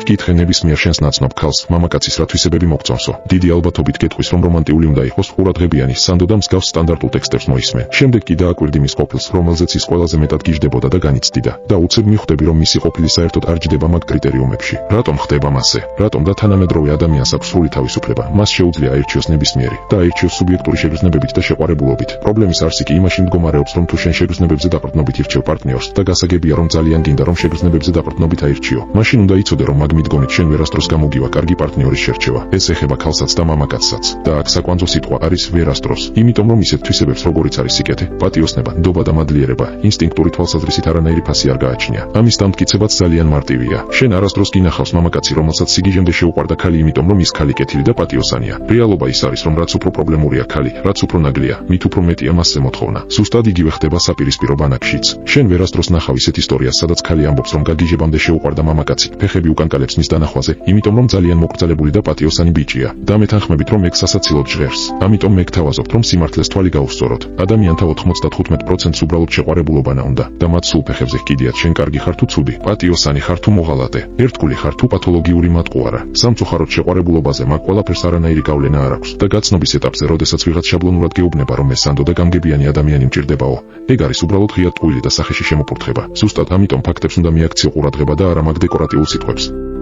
გითხრე ნებისმიერ შენს ნაცნობ ქალს მამაკაცის რა თვისებები მოგწონსო. დიდი ალბათობით გეტყვის რომ რომანტიული უნდა იყოს, ყურადღებიანი, სანდო და მსგავს სტანდარტულ ტექსტებს მოისმე. შემდეგ კი დააკვირდი მის ყოფილს, რომელზეც ის ყველაზე მეტად გიждდებოდა და განიცდიდა. და უცებ მიხვდები რომ მისი ყოფილი საერთოდ არ ჯდება მაგ კრიტერიუმებში. რატომ ხდება მასე? რატომ და თანამედროვე ადამიანს აქვს სრული თავისუფლება? მას შეუძლია აირჩიოს ნებისმიერი და აირჩიოს სუბიექტური შეგრძნებებით და შეყვარებულობით. პრობლემის არსი კი იმაში მდგომარეობს, რომ თუ შენ შეგრძნებებზე დაყრდნობით ირჩევ პარტნიორს და გასაგებია რომ ძალიან გინდა რომ შეგრძნებებზე დაყრდნობით აირჩიო, მაშინ უნდა იცოდე რომ მაგ მიდგომით შენ ვერასდროს გამოგივა კარგი პარტნიორის შერჩევა. ეს ეხება ქალსაც და მამაკაცსაც. და აქ საკვანძო სიტყვა არის ვერასდროს. იმიტომ რომ ისეთ თვისებებს როგორიც არის სიკეთე, პატიოსნება, ნდობა და მადლიერება, ინსტინქტური თვალსაზრისით არანაირი ფასი არ გააჩნია. ამის დამტკიცებაც ძალიან მარტივია. შენ არასდროს გინახავს მამაკაცი, რომელსაც სიგიჟემდე შეუყვარდა ქალი, იმიტომ რომ ის ქალი კეთილი და პატიოსანია. რეალობა ის არის, რომ რაც უფრო პრობლემურია ქალი, რაც უფრო ნაგლია, მით უფრო მეტია მასზე მოთხოვნა. ზუსტად იგივე ხდება საპირისპირო ბანაკშიც. შენ ვერასდროს ნახავ ისეთ ისტორიას, სადაც ქალი ამბობს, რომ გაგიჟებამდე შეუყვარდა მამაკაცი, ფეხები უკანკალებს მის დანახვაზე, იმიტომ რომ ძალიან მოკრძალებული და პატიოსანი ბიჭია. და მეთანხმებით რომ ეგ სასაცილოდ ჟღერს. ამიტომ მე გთავაზობთ, რომ სიმართლეს თვალი გაუსწოროთ. ადამიანთა 95%-ს უბრალოდ შეყვარებულობანა უნდა და მათ სულ ფეხებზე ჰკიდიათ შენ კარგი ხარ თუ ცუდი, პატიოსანი ხარ თუ მოღალატე, ერთგული ხარ თუ პათოლოგიური მატყუარა. სამწუხაროდ შეყვარებულობაზე მაგ ყველაფერს არანაირი გავლენა არ აქვს და გაცნობის ეტაპზე, როდესაც ვიღაც შაბლონურად გეუბნება რომ ეს სანდო და გამგებიანი ადამიანი მჭირდებაო, ეგ არის უბრალოდ ღია ტყუილი და სახეში შემოპურთხება. ზუსტად ამიტომ ფაქტებს უნდა მიაქციო ყურადღება და არა მაგ დეკორატიულ სიტყვებს.